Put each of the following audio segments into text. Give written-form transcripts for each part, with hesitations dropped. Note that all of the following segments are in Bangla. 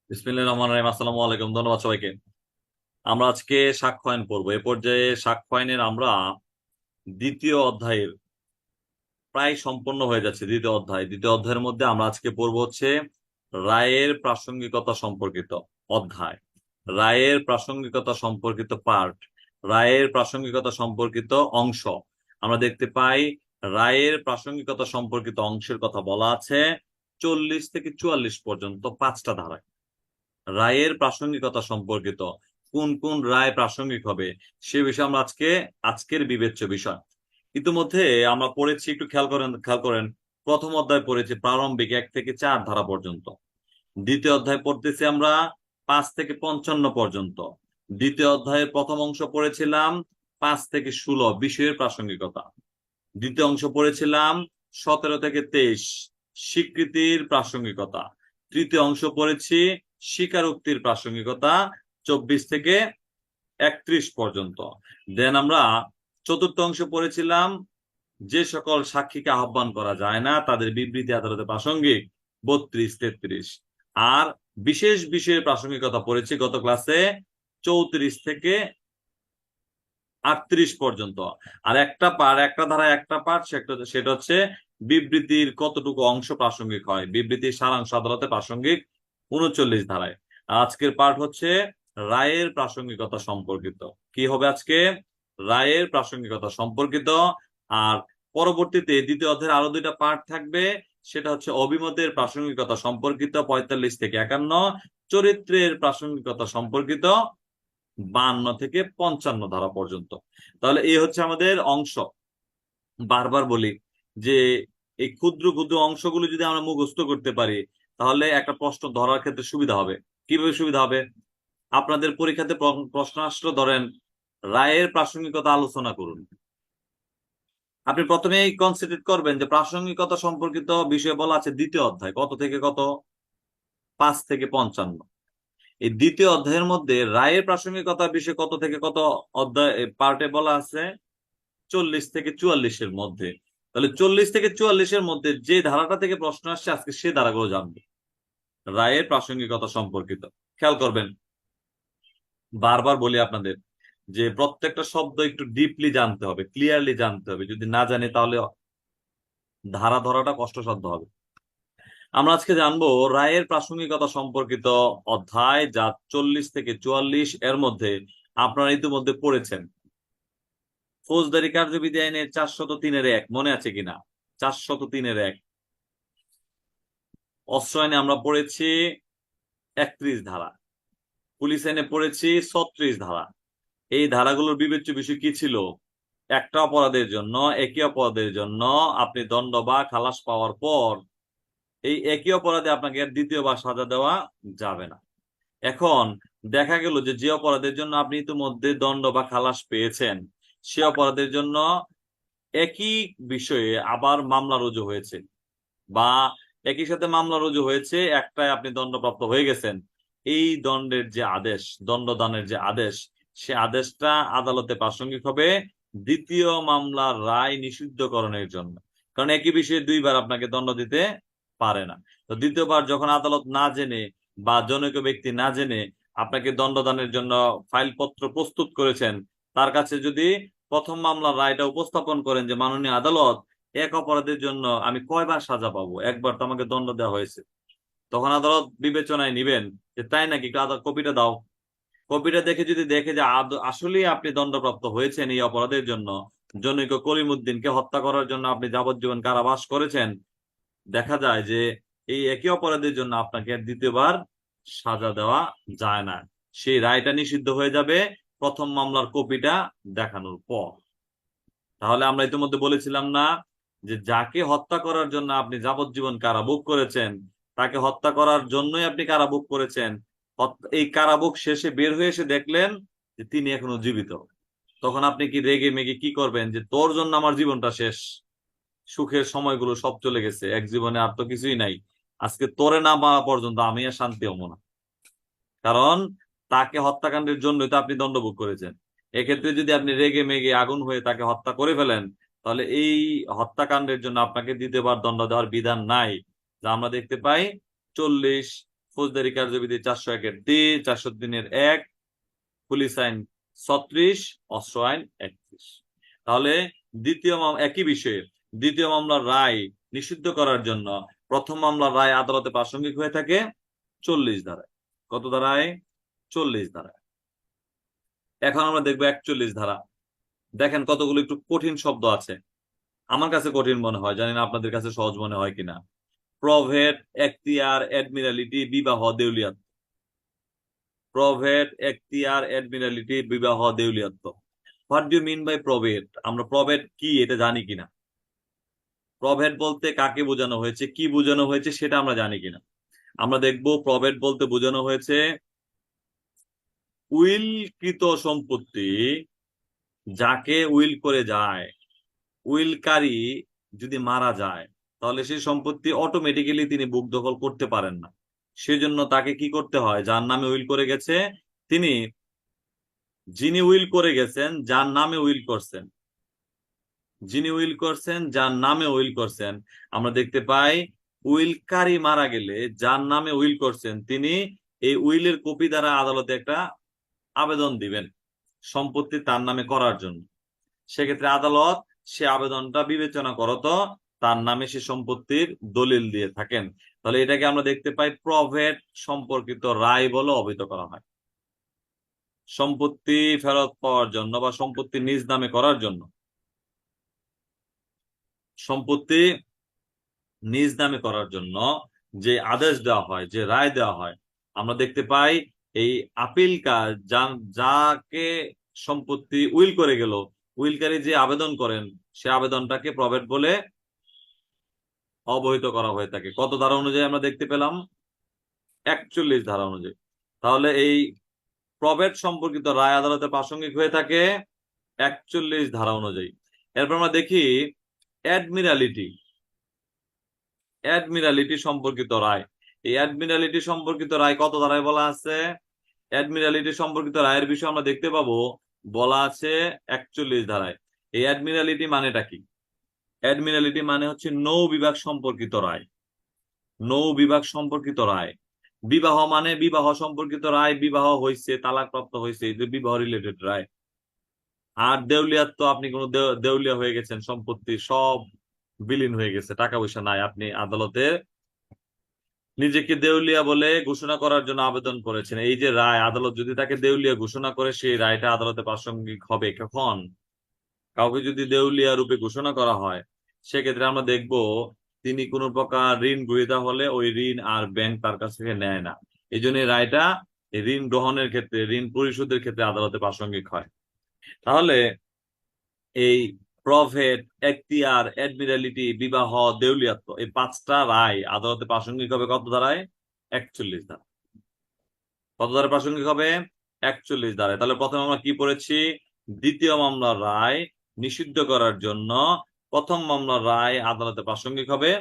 বিসমিল্লাহির রহমানির রহিম। আসসালামু আলাইকুম। ধন্যবাদ সবাইকে। আমরা আজকে সাক্ষ্য আইন পড়বো। এ পর্যায়ে সাক্ষ্য আইনের আমরা দ্বিতীয় অধ্যায়ের প্রায় সম্পন্ন হয়ে যাচ্ছে। দ্বিতীয় অধ্যায়ের মধ্যে আমরা আজকে পড়বো হচ্ছে রায়ের প্রাসঙ্গিকতা সম্পর্কিত অধ্যায়, রায়ের প্রাসঙ্গিকতা সম্পর্কিত পার্ট, রায়ের প্রাসঙ্গিকতা সম্পর্কিত অংশ। আমরা দেখতে পাই রায়ের প্রাসঙ্গিকতা সম্পর্কিত অংশের কথা বলা আছে 40 থেকে 44 পর্যন্ত 5টা ধারায়। রায়ের প্রাসঙ্গিকতা সম্পর্কিত কোন কোন রায় প্রাসঙ্গিক হবে সে বিষয়ে আমরা আজকের বিবেচ্য বিষয়। ইতিমধ্যে আমরা পড়েছি, একটু খেয়াল করেন। প্রথম অধ্যায় পড়েছি প্রারম্ভিক 1 থেকে 4 ধারা পর্যন্ত। দ্বিতীয় অধ্যায় পড়তেছি আমরা 5 থেকে 55 পর্যন্ত। দ্বিতীয় অধ্যায়ের প্রথম অংশ পড়েছিলাম 5 থেকে 16 বিষয়ের প্রাসঙ্গিকতা। দ্বিতীয় অংশ পড়েছিলাম 17 থেকে 23 স্বীকৃতির প্রাসঙ্গিকতা। তৃতীয় অংশ পড়েছি স্বীকারোক্তির প্রাসঙ্গিকতা 24 থেকে 31 পর্যন্ত। দেন আমরা চতুর্থ অংশ পড়েছিলাম যে সকল সাক্ষীকে আহ্বান করা যায় না তাদের বিবৃতি আদালতে প্রাসঙ্গিক 32, 33। আর বিশেষ বিষয়ের প্রাসঙ্গিকতা পড়েছি গত ক্লাসে 34 থেকে 38 পর্যন্ত। আর একটা ধারায় একটা পার্ট, সেটা হচ্ছে বিবৃতির কতটুকু অংশ প্রাসঙ্গিক হয়। বিবৃতির সারাংশ আদালতে প্রাসঙ্গিক 39 ধারায়। আর আজকের পার্ট হচ্ছে রায়ের প্রাসঙ্গিকতা সম্পর্কিত। কি হবে আজকে? রায়ের প্রাসঙ্গিকতা সম্পর্কিত। আর পরবর্তীতে দ্বিতীয় অধ্যায়ের আরো 2টা পার্ট থাকবে, সেটা হচ্ছে অভিমতের প্রাসঙ্গিকতা সম্পর্কিত 45 থেকে 51, চরিত্রের প্রাসঙ্গিকতা সম্পর্কিত 52 থেকে 55 ধারা পর্যন্ত। তাহলে এই হচ্ছে আমাদের অংশ। বারবার বলি যে এই ক্ষুদ্র ক্ষুদ্র অংশগুলো যদি আমরা মুখস্থ করতে পারি তাহলে একটা প্রশ্ন ধরার ক্ষেত্রে সুবিধা হবে। কিভাবে সুবিধা হবে? আপনাদের পরীক্ষাতে প্রশ্ন আসলো, ধরেন রায়ের প্রাসঙ্গিকতা আলোচনা করুন। আপনি প্রথমেই কনসিডার করবেন যে প্রাসঙ্গিকতা সম্পর্কিত বিষয় বলা আছে দ্বিতীয় অধ্যায় কত থেকে কত, 5 থেকে 55। এই দ্বিতীয় অধ্যায়ের মধ্যে রায়ের প্রাসঙ্গিকতার বিষয়ে কত থেকে কত অধ্যায় পার্টে বলা আছে 40 থেকে 44-এর মধ্যে। তাহলে 40 থেকে 44-এর মধ্যে যে ধারাটা থেকে প্রশ্ন আসছে আজকে সে ধারাগুলো জানবে রায়ের প্রাসঙ্গিকতা সম্পর্কিত। খেয়াল করবেন, বারবার বলি আপনাদের যে প্রত্যেকটা শব্দ একটু ডিপলি জানতে হবে, ক্লিয়ারলি জানতে হবে। যদি না জানি তাহলে ধারা ধরাটা কষ্টসাধ্য হবে। আমরা আজকে জানবো রায়ের প্রাসঙ্গিকতা সম্পর্কিত অধ্যায়, যা 40 থেকে 44 এর মধ্যে আপনারা ইতিমধ্যে পড়েছেন। ফৌজদারি কার্যবিধি আইনের 403-1 মনে আছে কিনা? 403-1। অস্ত্র আইনে আমরা পড়েছি 31 ধারা। পুলিশ আইনে পড়েছি 36 ধারা। এই ধারাগুলোর বিবেচ্য বিষয় কি ছিল? একটা অপরাধের জন্য, একই অপরাধের জন্য আপনি দণ্ড বা খালাস পাওয়ার পর এই একই অপরাধে আপনাকে আর দ্বিতীয়বার সাজা দেওয়া যাবে না। এখন দেখা গেল যে যে অপরাধের জন্য আপনি ইতিমধ্যে দণ্ড বা খালাস পেয়েছেন সে অপরাধের জন্য একই বিষয়ে আবার মামলা রুজু হয়েছে, বা একই সাথে মামলা রুজু হয়েছে, একটাই আপনি দণ্ডপ্রাপ্ত হয়ে গেছেন। এই দণ্ডের যে আদেশ, দণ্ডদানের যে আদেশ, সে আদেশটা আদালতে প্রাসঙ্গিক হবে দ্বিতীয় মামলার রায় নিষিদ্ধকরণের জন্য। কারণ একই বিষয়ে দুইবার আপনাকে দণ্ড দিতে পারে না। তো দ্বিতীয়বার যখন আদালত না জেনে বা জনৈক ব্যক্তি না জেনে আপনাকে দণ্ডদানের জন্য ফাইলপত্র প্রস্তুত করেছেন, তার কাছে যদি প্রথম মামলার রায়টা উপস্থাপন করেন যে মাননীয় আদালত, এক অপরাধের জন্য আমি কয়বার সাজা পাবো, একবার তো আমাকে দণ্ড দেওয়া হয়েছে, তখন আদালত বিবেচনায় নিবেন যে তাই নাকি, কপিটা দাও। কপিটা দেখে যদি দেখে যে আসলেই আপনি দণ্ডপ্রাপ্ত হয়েছেন এই অপরাধের জন্য, জনৈক করিমউদ্দিনকে হত্যা করার জন্য আপনি যাবজ্জীবন কারাবাস করেছেন, দেখা যায় যে এই একই অপরাধের জন্য আপনাকে দ্বিতীয়বার সাজা দেওয়া যায় না, সেই রায়টা নিষিদ্ধ হয়ে যাবে প্রথম মামলার কপিটা দেখানোর পর। তাহলে আমরা ইতিমধ্যে বলেছিলাম না যে যাকে হত্যা করার জন্য আপনি যাবজ্জীবন কারাভোগ করেছেন, তাকে হত্যা করার জন্যই আপনি কারাভোগ করেছেন, এই কারাভোগ শেষে বের হয়ে এসে দেখলেন যে তিনি এখনো জীবিত, তখন আপনি কি রেগে মেগে কি করবেন যে তোর জন্য আমার জীবনটা শেষ, সুখের সময়গুলো সব চলে গেছে, এক জীবনে আর তো কিছুই নাই, আজকে তোরে না পাওয়া পর্যন্ত আমি আর শান্তি হবো না। কারণ তাকে হত্যাকাণ্ডের জন্যই তো আপনি দণ্ডভোগ করেছেন। এক্ষেত্রে যদি আপনি রেগে মেগে আগুন হয়ে তাকে হত্যা করে ফেলেন, তাহলে এই হত্যাকাণ্ডের জন্য আপনাকে দ্বিতীয়বার দণ্ড দেওয়ার বিধান নাই, যা আমরা দেখতে পাই 40, ফৌজদারি কার্যবিধি 401-3, 403-1, পুলিশ আইন 36, অস্ত্র আইন 31। তাহলে একই বিষয়ে দ্বিতীয় মামলার রায় নিষিদ্ধ করার জন্য প্রথম মামলার রায় আদালতে প্রাসঙ্গিক হয়ে থাকে 40 ধারায়। কত ধারায়? 40 ধারায়। এখন আমরা দেখবো 41 ধারা। দেখেন কতগুলো একটু কঠিন শব্দ আছে, আমার কাছে কঠিন মনে হয়, জানি না আপনাদের কাছে সহজ মনে হয় কিনা। প্রভেট, এখতিয়ার, এডমিরালিটি, বিবাহ, দেউলিয়াত্ব। প্রভেট, এখতিয়ার, এডমিরালিটি, বিবাহ, দেউলিয়াত্ব। What do you mean by probate? আমরা প্রভেট কি এটা জানি কিনা? প্রভেট বলতে কাকে বোঝানো হয়েছে, কি বোঝানো হয়েছে সেটা আমরা জানি কিনা। আমরা দেখবো প্রভেট বলতে বোঝানো হয়েছে উইলকৃত সম্পত্তি, যাকে উইল করে যায়, উইলকারী যদি মারা যায় তাহলে সেই সম্পত্তি অটোমেটিক্যালি তিনি বুক দখল করতে পারেন না। সেজন্য তাকে কি করতে হয়? যার নামে উইল করে গেছে তিনি, যিনি উইল করে গেছেন, যার নামে উইল করছেন, যিনি উইল করছেন, যার নামে উইল করছেন, আমরা দেখতে পাই উইলকারী মারা গেলে যার নামে উইল করছেন তিনি এই উইলের কপি দ্বারা আদালতে একটা আবেদন দিবেন সম্পত্তি তার নামে করার জন্য। সেক্ষেত্রে আদালত সে আবেদনটা বিবেচনা করত তার নামে সে সম্পত্তির দলিল দিয়ে থাকেন। তাহলে এটাকে আমরা দেখতে পাই প্রভেট সম্পর্কিত রায় বলে অভিহিত করা হয়। সম্পত্তি ফেরত পাওয়ার জন্য বা সম্পত্তি নিজ নামে করার জন্য, সম্পত্তি নিজ নামে করার জন্য যে আদেশ দেওয়া হয়, যে রায় দেওয়া হয়, আমরা দেখতে পাই এই আপিল কাজ যাকে সম্পত্তি উইল করে গেল, উইলকারী যে আবেদন করেন সে আবেদনটাকে প্রভেট বলে অবহিত করা হয়ে থাকে। কত ধারা অনুযায়ী আমরা দেখতে পেলাম? 41 ধারা অনুযায়ী। তাহলে এই প্রভেট সম্পর্কিত রায় আদালতে প্রাসঙ্গিক হয়ে থাকে 41 ধারা অনুযায়ী। এরপর আমরা দেখি অ্যাডমিরালিটি। অ্যাডমিরালিটি সম্পর্কিত রায়। এই অ্যাডমিরালিটি সম্পর্কিত রায় কত ধারায় বলা আছে? অ্যাডমিরালিটি সম্পর্কিত রায়ের বিষয়ে আমরা দেখতে পাবো বলা আছে 41 ধারায়। এই অ্যাডমিরালিটি মানেটা কি? অ্যাডমিরালিটি মানে হচ্ছে নৌ বিভাগ সম্পর্কিত রায়। নৌ বিভাগ সম্পর্কিত রায়। বিবাহ মানে বিবাহ সম্পর্কিত রায়, বিবাহ হয়েছে, তালাকপ্রাপ্ত হয়েছে, এই যে বিবাহ রিলেটেড রায়। আর দেউলিয়াত্ব, আপনি কোনো দেউলিয়া হয়ে গেছেন, সম্পত্তি সব বিলীন হয়ে গেছে, টাকা পয়সা নাই, আপনি আদালতে নিজেকে দেউলিয়া বলে ঘোষণা করার জন্য আবেদন করেছেন। এই যে রায়, আদালত যদি তাকে দেউলিয়া ঘোষণা করে সেই রায়টা আদালতে প্রাসঙ্গিক হবে কখন? কাউকে যদি দেউলিয়া রূপে ঘোষণা করা হয় সেক্ষেত্রে আমরা দেখব তিনি কোনো প্রকার ঋণ গ্রহীতা হলে ওই ঋণ আর ব্যাংক তার কাছ থেকে নেয় না। এই জন্য রায়টা ঋণ গ্রহণের ক্ষেত্রে, ঋণ পরিশোধের ক্ষেত্রে আদালতে প্রাসঙ্গিক হয়। তাহলে এই প্রভেট, এখতিয়ার, অ্যাডমিরালিটি, বিবাহ, দেউলিয়াত্ব, এই 5টা রায় আদালতে প্রাসঙ্গিক হবে কত ধারায়? 41 ধারা। কত ধারায় প্রাসঙ্গিক হবে? 41 ধারায়। তাহলে প্রথমে আমরা কি পড়েছি? দ্বিতীয় মামলার রায় নিষিদ্ধ করার জন্য প্রথম মামলার রায় আদালতে প্রাসঙ্গিক হবে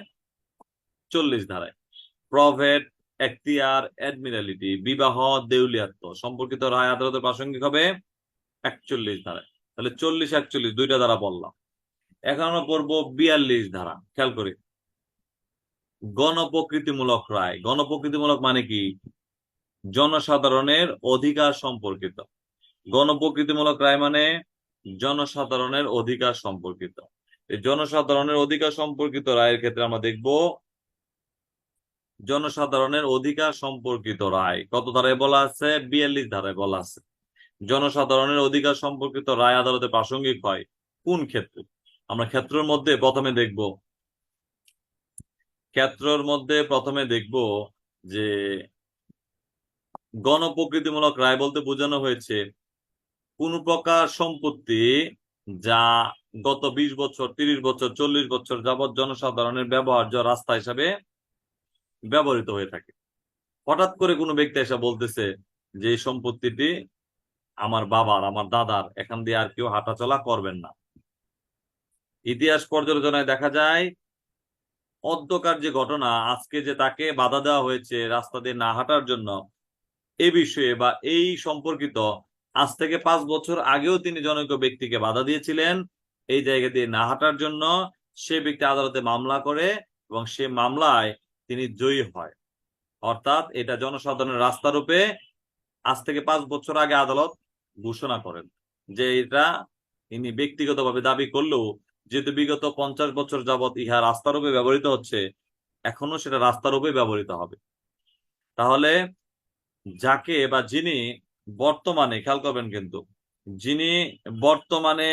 40 ধারায়। প্রভেট, এখতিয়ার, অ্যাডমিরালিটি, বিবাহ, দেউলিয়াত্ব সম্পর্কিত রায় আদালতে প্রাসঙ্গিক হবে 41 ধারায়। তাহলে 40, 41 দুইটা ধারা বললাম। এখন আমরা পড়বো 42 ধারা। খেয়াল করি, গণপ্রকৃতিমূলক রায়। গণপ্রকৃতিমূলক মানে কি? জনসাধারণের অধিকার সম্পর্কিত। গণপ্রকৃতিমূলক রায় মানে জনসাধারণের অধিকার সম্পর্কিত। এই জনসাধারণের অধিকার সম্পর্কিত রায়ের ক্ষেত্রে আমরা দেখব জনসাধারণের অধিকার সম্পর্কিত রায় কত ধারায় বলা আছে? 42 ধারায় বলা আছে। জনসাধারণের অধিকার সম্পর্কিত রায় আদালতে প্রাসঙ্গিক হয় কোন ক্ষেত্রে? আমরা ক্ষেত্রের মধ্যে প্রথমে দেখব যে গণপ্রকৃতিমূলক রায় বলতে বোঝানো হয়েছে কোন প্রকার সম্পত্তি যা গত 20 বছর, 30 বছর, 40 বছর যাবৎ জনসাধারণের ব্যবহার্য রাস্তা হিসাবে ব্যবহৃত হয়ে থাকে। হঠাৎ করে কোনো ব্যক্তি এসে বলতেছে যে এই সম্পত্তিটি আমার বাবার, আমার দাদার, এখান দিয়ে আর কেউ হাঁটাচলা করবেন না। ইতিহাস পর্যালোচনায় দেখা যায় অধ্যকার যে ঘটনা, আজকে যে তাকে বাধা দেওয়া হয়েছে রাস্তা দিয়ে না হাঁটার জন্য, এই বিষয়ে বা এই সম্পর্কিত আজ থেকে 5 বছর আগেও তিনি জনৈক ব্যক্তিকে বাধা দিয়েছিলেন এই জায়গা দিয়ে না হাঁটার জন্য। সে ব্যক্তি আদালতে মামলা করে এবং সে মামলায় তিনি জয়ী হয়। অর্থাৎ এটা জনসাধারণের রাস্তারূপে আজ থেকে 5 বছর আগে আদালত ঘোষণা করেন যে এটা ইনি ব্যক্তিগতভাবে দাবি করলেও যেহেতু বিগত 50 বছর যাবৎ ইহা রাস্তারূপে ব্যবহৃত হচ্ছে, এখনো সেটা রাস্তারূপে ব্যবহৃত হবে। তাহলে যাকে বা যিনি বর্তমানে, খেয়াল করবেন কিন্তু, যিনি বর্তমানে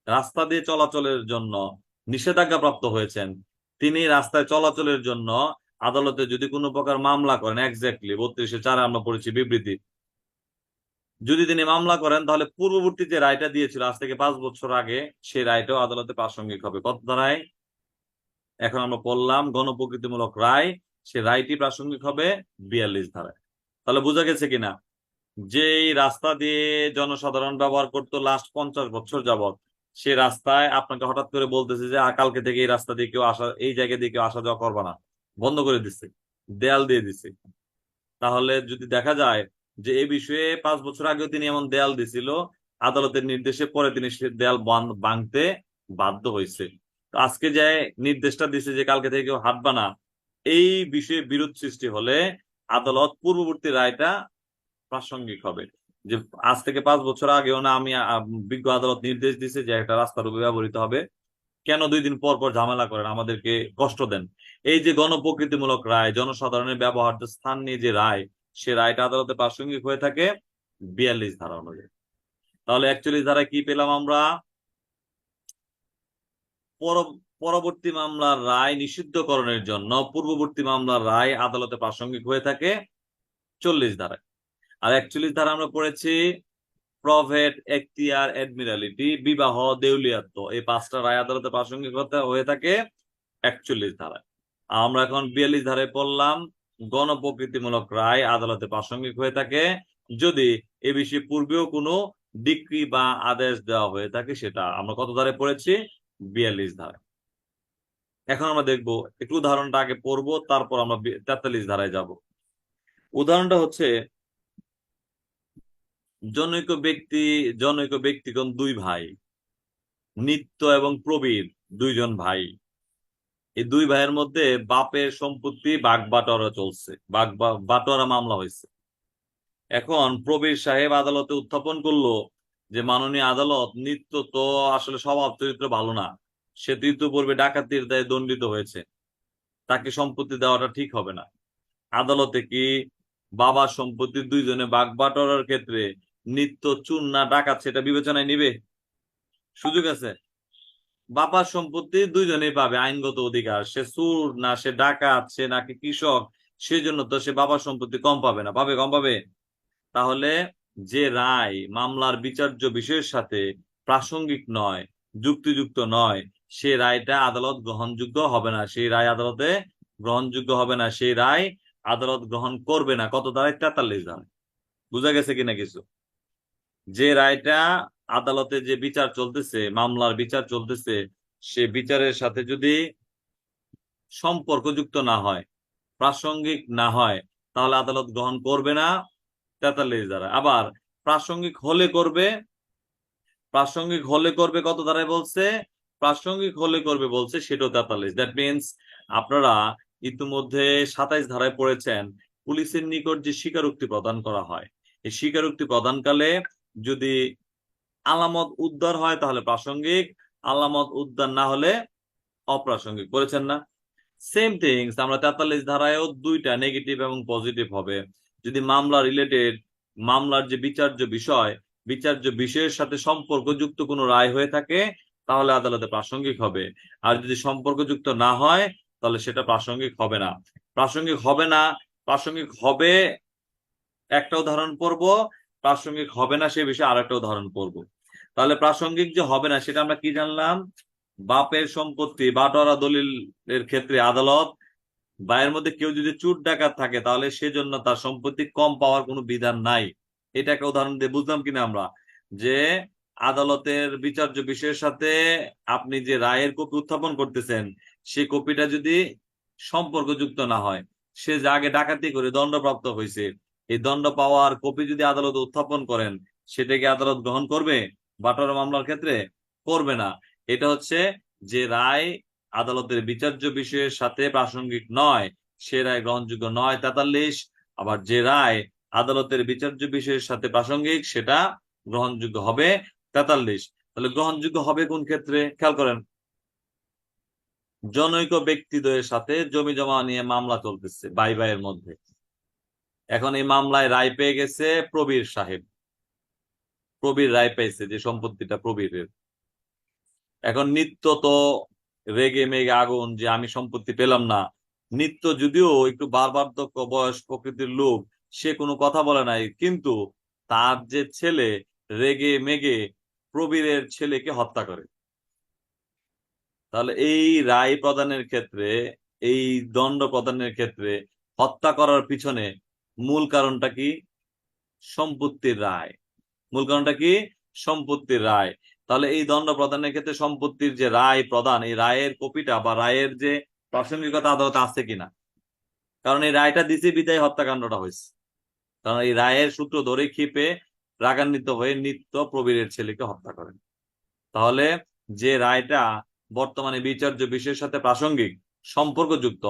রাস্তা দিয়ে চলাচলের জন্য নিষেধাজ্ঞা প্রাপ্ত হয়েছেন, তিনি রাস্তায় চলাচলের জন্য আদালতে যদি কোনো প্রকার মামলা করেন, এক্স্যাক্টলি 32-4 আমরা পড়েছি বিবৃতি, যদি তিনি মামলা করেন তাহলে পূর্ববর্তী যে রায়টা দিয়েছিল আজ থেকে 5 বছর আগে, সেই রায়টাও আদালতে প্রাসঙ্গিক হবে। কত ধারায়? এখন আমরা পড়লাম গণপ্রকৃতিমূলক রায়, সে রায়টি প্রাসঙ্গিক হবে 42 ধারায়। তাহলে বোঝা গেছে কিনা যে এই রাস্তা দিয়ে জনসাধারণ ব্যবহার করতো লাস্ট 50 বছর যাবত, সে রাস্তায় আপনাকে হঠাৎ করে বলতেছে যে কালকে থেকে এই রাস্তা দিয়ে কেউ আসা, এই জায়গা দিয়ে কেউ আসা যাওয়া করবে না, বন্ধ করে দিচ্ছে, দেয়াল দিয়ে দিচ্ছে। তাহলে যদি দেখা যায় যে এই বিষয়ে 5 বছর আগেও তিনি এমন দেয়াল দিছিল, আদালতের নির্দেশে পরে তিনি সে দেয়াল ভাঙতে বাধ্য হয়েছে। তো আজকে যে নির্দেশটা দিছে যে কালকে থেকে কেউ হাঁটবা না, এই বিষয়ে বিরোধ সৃষ্টি হলে আদালত পূর্ববর্তী রায়টা প্রাসঙ্গিক হবে। যে আজ থেকে 5 বছর আগেও না আমি বিজ্ঞ আদালত নির্দেশ দিছে যে একটা রাস্তার উপর ব্যবহৃত হবে, কেন 2 দিন পর পর ঝামেলা করেন, আমাদেরকে কষ্ট দেন। এই যে গণপ্রকৃতিমূলক রায়, জনসাধারণের ব্যবহার্য স্থান নিয়ে যে রায়, সে রায়টা আদালতে প্রাসঙ্গিক হয়ে থাকে 42 ধারা অনুযায়ী। তাহলে 41 ধারায় কি পেলাম আমরা? পরবর্তী মামলার রায় নিষিদ্ধকরণের জন্য পূর্ববর্তী মামলার রায় আদালতে প্রাসঙ্গিক হয়ে থাকে 40 ধারায়। আর 41 ধারা আমরা পড়েছি প্রভেট, এখতিয়ার, এডমিরালিটি, বিবাহ, দেউলিয়াত্ব, এই 5টা রায় আদালতে প্রাসঙ্গিক হয়ে থাকে 41 ধারায়। আমরা এখন 42 ধারায় পড়লাম গণপ্রকৃতিমূলক রায় আদালতে প্রাসঙ্গিক হয়ে থাকে যদি এ বিষয়ে পূর্বেও কোনো ডিক্রি বা আদেশ দেওয়া হয়ে থাকে। সেটা আমরা কত ধারায় পড়েছি? 42 ধারায়। এখন আমরা দেখব, একটু উদাহরণটা আগে পড়বো, তারপর আমরা 43 ধারায় যাব। উদাহরণটা হচ্ছে জনৈক ব্যক্তিগণ 2 ভাই, নিত্য এবং প্রবীর 2 জন ভাই। এই 2 ভাইয়ের মধ্যে বাপের সম্পত্তি ভাগ বাটোয়ারা চলছে, বাটোয়ারা মামলা হয়েছে। এখন প্রবীর সাহেব আদালতে উত্থাপন করলো যে মাননীয় আদালত, নিত্য তো আসলে স্বভাব চরিত্র ভালো না, সে তো ইতিপূর্বে ডাকাতির দায়ে দণ্ডিত হয়েছে, তাকে সম্পত্তি দেওয়াটা ঠিক হবে না। আদালতে কি বাবার সম্পত্তি 2 জনে ভাগ বাটোয়ারার ক্ষেত্রে নিত্য চুর না ডাকাত সেটা বিবেচনায় নিবে? সুযোগ আছে? বাবার সম্পত্তি 2 জনেই পাবে আইনগত অধিকার, সে চোর না সে ডাকাত, সে নাকি কৃষক, সেজন্য তো সে বাবার সম্পত্তি কম পাবে না? পাবে, কম পাবে। তাহলে যে রায় মামলার বিচার্য বিষয়ের সাথে প্রাসঙ্গিক নয়, যুক্তিযুক্ত নয়, সে রায়টা আদালত গ্রহণযোগ্য হবে না, সেই রায় আদালতে গ্রহণযোগ্য হবে না, সেই রায় আদালত গ্রহণ করবে না। কত ধারায়? 43 ধারায়। বুঝা গেছে কিনা কিছু? যে রায়টা আদালতে যে বিচার চলতেছে, মামলার বিচার চলতেছে, সে বিচারের সাথে যদি সম্পর্কযুক্ত না হয়, প্রাসঙ্গিক না হয়, তাহলে আদালত গ্রহণ করবে না 43 ধারা। আবার প্রাসঙ্গিক হলে করবে। প্রাসঙ্গিক হলে করবে কত ধারায় বলছে? প্রাসঙ্গিক হলে করবে বলছে, সেটাও 43। দ্যাট মিনস আপনারা ইতিমধ্যে 27 ধারায় পড়েছেন, পুলিশের নিকট যে স্বীকারোক্তি প্রদান করা হয়, এই স্বীকারোক্তি প্রদানকালে যদি আলামত উদ্ধার হয় তাহলে প্রাসঙ্গিক, আলামত উদ্ধার না হলে অপ্রাসঙ্গিক। করেছেন না? সেম থিংস আমরা 43 ধারায়ও 2টা নেগেটিভ এবং পজিটিভ হবে। যদি মামলার যে বিচার্য বিষয়ের সাথে সম্পর্কযুক্ত কোনো রায় হয়ে থাকে তাহলে আদালতে প্রাসঙ্গিক হবে, আর যদি সম্পর্কযুক্ত না হয় তাহলে সেটা প্রাসঙ্গিক হবে না। প্রাসঙ্গিক হবে না, প্রাসঙ্গিক হবে একটা উদাহরণ পড়বো, প্রাসঙ্গিক হবে না সে বিষয়ে আরেকটা উদাহরণ পড়বো। তাহলে প্রাসঙ্গিক যে হবে না সেটা আমরা কি জানলাম? বাপের সম্পত্তি বাটোয়ারা দলিলের ক্ষেত্রে আদালত, ভাইয়ের মধ্যে কেউ যদি চোর ডাকাত থাকে তাহলে সেজন্য তার সম্পত্তি কম পাওয়ার কোনো বিধান নাই। এটা একটা উদাহরণ দিয়ে বুঝলাম কিনা আমরা, যে আদালতের বিচার্য বিষয়ের সাথে আপনি যে রায়ের কপি উত্থাপন করতেছেন, সেই কপিটা যদি সম্পর্কযুক্ত না হয়, সে যে আগে ডাকাতি করে দণ্ডপ্রাপ্ত হয়েছে, এই দণ্ড পাওয়ার কপি যদি আদালত উত্থাপন করেন, সেটাকে আদালত গ্রহণ করবে? বাটোয়ারা মামলার ক্ষেত্রে করবে না। এটা হচ্ছে যে রায় আদালতের বিচার্য বিষয়ের সাথে প্রাসঙ্গিক নয়, সে রায় গ্রহণযোগ্য নয় 43। আবার যে রায় আদালতের বিচার্য বিষয়ের সাথে প্রাসঙ্গিক সেটা গ্রহণযোগ্য হবে 43। তাহলে গ্রহণযোগ্য হবে কোন ক্ষেত্রে? খেয়াল করেন, জনৈক ব্যক্তিদ্বয়ের সাথে জমি জমা নিয়ে মামলা চলতেছে ভাই ভাইয়ের মধ্যে। এখন এই মামলায় রায় পেয়ে গেছে প্রবীর সাহেব, প্রবীর রায় পেয়েছে যে সম্পত্তিটা প্রবীরের। এখন নিত্য তো রেগে মেগে আগুন যে আমি সম্পত্তি পেলাম না। নিত্য যদিও একটু বার্ধক্য বয়স প্রকৃতির লোক, সে কোনো কথা বলে নাই, কিন্তু তার যে ছেলে রেগে মেগে প্রবীরের ছেলেকে হত্যা করে। তাহলে এই রায় প্রদানের ক্ষেত্রে, এই দণ্ড প্রদানের ক্ষেত্রে হত্যা করার পিছনে মূল কারণটা কি? সম্পত্তির রায়। মূল কারণটা কি? সম্পত্তির রায়। তাহলে এই দণ্ড প্রদানের ক্ষেত্রে সম্পত্তির যে রায় প্রদান, এই রায়ের কপিটা বা রায়ের যে প্রাসঙ্গিকতা আদালতে আছে কিনা। কারণ এই রায়টা দিছে বিদায় হত্যাকাণ্ডটা হয়েছে। কারণ এই রায়ের সূত্র ধরে ক্ষিপে রাগান্বিত হয়ে নিত্য প্রবীরের ছেলেকে হত্যা করেন। তাহলে যে রায়টা বর্তমানে বিচার্য বিষয়ের সাথে প্রাসঙ্গিক সম্পর্কযুক্ত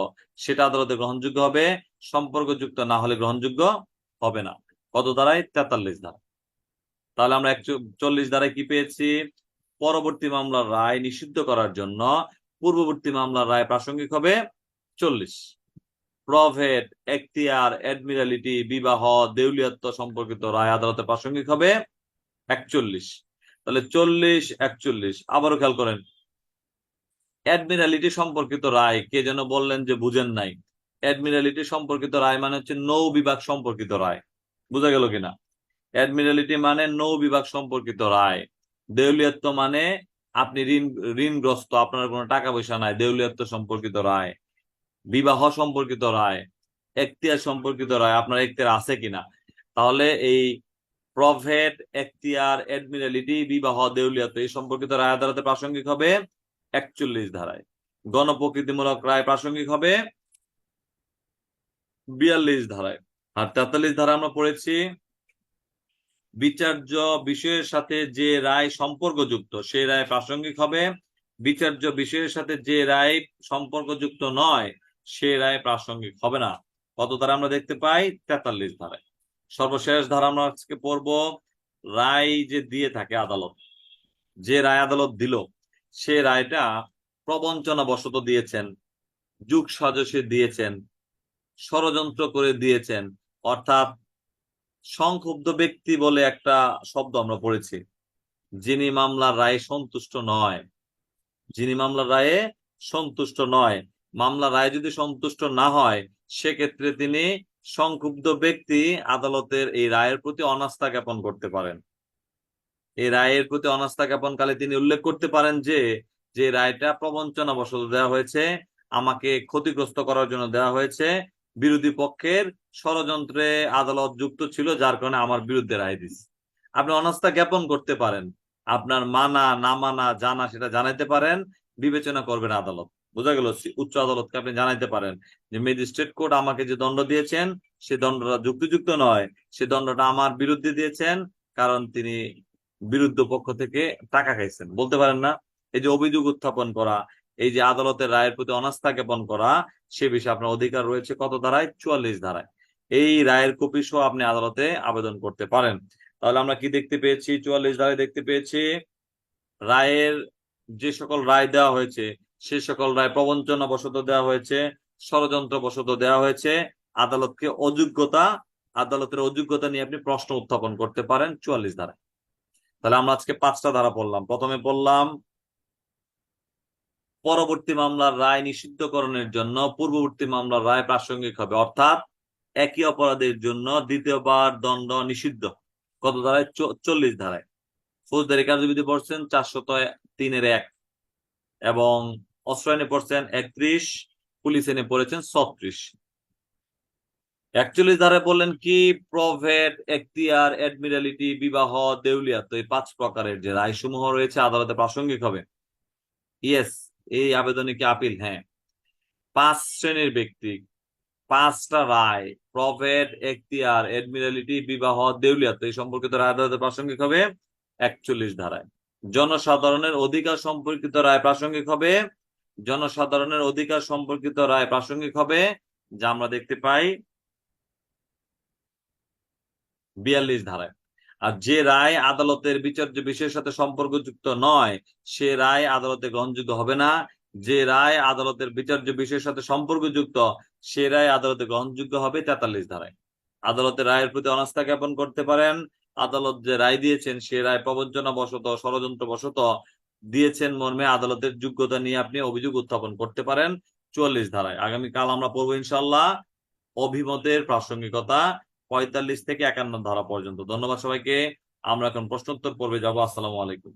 সেটা আদালতে গ্রহণযোগ্য হবে, সম্পর্কযুক্ত না হলে গ্রহণযোগ্য হবে না। কত ধারায়? 43 ধারা। তাহলে আমরা 41 ধারায় কি পেয়েছি? পরবর্তী মামলার রায় নিষিদ্ধ করার জন্য পূর্ববর্তী মামলার রায় প্রাসঙ্গিক হবে 40। প্রভেট, এখতিয়ার, অ্যাডমিরালিটি, বিবাহ, দেউলিয়াত্ব সম্পর্কিত রায় আদালতে প্রাসঙ্গিক হবে 41। তাহলে 40, 41। আবারও খেয়াল করেন, অ্যাডমিরালিটি সম্পর্কিত রায় কে যেন বললেন যে বুঝেন নাই। অ্যাডমিরালিটি সম্পর্কিত রায় মানে হচ্ছে নৌ বিভাগ সম্পর্কিত রায়। বোঝা গেল কিনা? অ্যাডমিরালিটি মানে নৌ বিভাগ সম্পর্কিত রায়। দেউলিয়াত্ব মানে আপনি ঋণগ্রস্ত, আপনার কোনো টাকা পয়সা নাই, দেউলিয়াত্ব সম্পর্কিত রায়। বিবাহ সম্পর্কিত রায়, এখতিয়ার সম্পর্কিত রায়, আপনার এখতিয়ার আছে কিনা। তাহলে এই প্রভেট, এখতিয়ার, অ্যাডমিরালিটি, বিবাহ, দেউলিয়াত্ব এই সম্পর্কিত রায় আদালতে প্রাসঙ্গিক হবে 41 ধারায়। গণপ্রকৃতিমূলক রায় প্রাসঙ্গিক হবে 42 ধারায়। আর 43 ধারা আমরা পড়েছি, বিচার্য বিষয়ের সাথে যে রায় সম্পর্কযুক্ত সেই রায় প্রাসঙ্গিক হবে, বিচার্য বিষয়ের সাথে যে রায় সম্পর্কযুক্ত নয় সে রায় প্রাসঙ্গিক হবে না। কত ধারা আমরা দেখতে পাই? 43 ধারায়। সর্বশেষ ধারা আমরা আজকে পড়ব, রায় যে দিয়ে থাকে আদালত, যে রায় আদালত দিল সে রায়টা প্রবঞ্চনা বশত দিয়েছেন, যুগ সাজসে দিয়েছেন, ষড়যন্ত্র করে দিয়েছেন। অর্থাৎ সংক্ষুব্ধ ব্যক্তি বলে একটা শব্দ আমরা পড়েছি, যিনি মামলার রায়ে সন্তুষ্ট নয়, যিনি মামলার রায়ে সন্তুষ্ট নয়। মামলার রায় যদি সন্তুষ্ট না হয় সেক্ষেত্রে তিনি সংক্ষুব্ধ ব্যক্তি আদালতের এই রায়ের প্রতি অনাস্থা জ্ঞাপন করতে পারেন। এই রায়ের প্রতি অনাস্থা জ্ঞাপনকালে তিনি উল্লেখ করতে পারেন যে যে রায়টা প্রবঞ্চনা বশত দেওয়া হয়েছে, আমাকে ক্ষতিগ্রস্ত করার জন্য দেওয়া হয়েছে, বিরোধী পক্ষের ষড়যন্ত্রে আদালত যুক্ত ছিল যার কারণে আমার বিরুদ্ধে রায় দিচ্ছে। আপনি অনাস্থা জ্ঞাপন করতে পারেন, আপনার মানা না মানা জানা সেটা জানাইতে পারেন, বিবেচনা করবেন আদালত। বোঝা গেল? উচ্চ আদালতকে আপনি জানাইতে পারেন যে ম্যাজিস্ট্রেট কোর্ট আমাকে যে দণ্ড দিয়েছেন সে দণ্ডটা যুক্তিযুক্ত নয়, সে দণ্ডটা আমার বিরুদ্ধে দিয়েছেন কারণ তিনি বিরুদ্ধ পক্ষ থেকে টাকা খাইছেন। বলতে পারেন না? এই যে অভিযোগ উত্থাপন করা, এই যে আদালতের রায়ের প্রতি অনাস্থা জ্ঞাপন করা, সে বিষয়ে আপনার অধিকার রয়েছে কত ধারায়? 44 ধারায়। এই রায়ের কপি সহ আপনি আদালতে আবেদন করতে পারেন। তাহলে আমরা কি দেখতে পেয়েছি? 44 ধারায় দেখতে পেয়েছি রায়ের যে সকল রায় দেওয়া হয়েছে সে সকল রায় প্রবঞ্চনা বশত দেওয়া হয়েছে, ষড়যন্ত্র বশত দেওয়া হয়েছে, আদালতকে অযোগ্যতা, আদালতের অযোগ্যতা নিয়ে আপনি প্রশ্ন উত্থাপন করতে পারেন 44 ধারায়। তাহলে আমরা আজকে 5টা ধারা পড়লাম। প্রথমে পড়লাম পরবর্তী মামলার রায় নিষিদ্ধকরণের জন্য পূর্ববর্তী মামলার রায় প্রাসঙ্গিক হবে, অর্থাৎ একই অপরাধের জন্য দ্বিতীয়বার দণ্ড নিষিদ্ধ। কত ধারায়? 40 ধারায়। ফৌজদারি কার্যবিধি পড়ছেন 403-1 এবং অস্ত্র আইনে পড়ছেন 31, পুলিশ আইনে পড়েছেন 36। 41 ধারায় বললেন কি? প্রভেট, এখতিয়ার, অ্যাডমিরালিটি, বিবাহ, দেউলিয়াত্ব এই 5 প্রকারের যে রায়সমূহ রয়েছে আদালতে প্রাসঙ্গিক হবে। ইয়েস, এই আবেদনে কি আপিল? হ্যাঁ। 5 শ্রেণীর ব্যক্তি, 5টা রায়, প্রভেট, এখতিয়ার, অ্যাডমিরালিটি, বিবাহ, দেউলিয়াত্ব এই সম্পর্কিত রায় আদালতে প্রাসঙ্গিক হবে 41 ধারায়। জনসাধারণের অধিকার সম্পর্কিত রায় প্রাসঙ্গিক হবে, জনসাধারণের অধিকার সম্পর্কিত রায় প্রাসঙ্গিক হবে যা আমরা দেখতে পাই 42 ধারায়। আর যে রায় আদালতের বিচার্য বিষয়ের সাথে সম্পর্কযুক্ত নয় সে রায় আদালতে গ্রহণযোগ্য হবে না। যে রায় আদালতের বিচার্য বিষয়ের সাথে সম্পর্কযুক্ত সে রায় আদালতে গ্রহণযোগ্য হবে 43 ধারায়। আদালতের রায়ের প্রতি অনাস্থা জ্ঞাপন করতে পারেন। আদালত যে রায় দিয়েছেন সে রায় প্রবঞ্চনা বশত ষড়যন্ত্র বশত দিয়েছেন মর্মে আদালতের যোগ্যতা নিয়ে আপনি অভিযোগ উত্থাপন করতে পারেন 44 ধারায়। আগামীকাল আমরা পড়বো ইনশাল্লাহ অভিমতের প্রাসঙ্গিকতা 45 থেকে 51 ধারা পর্যন্ত। ধন্যবাদ সবাইকে। আমরা এখন প্রশ্নোত্তর পর্বে যাবো। আসসালামু আলাইকুম।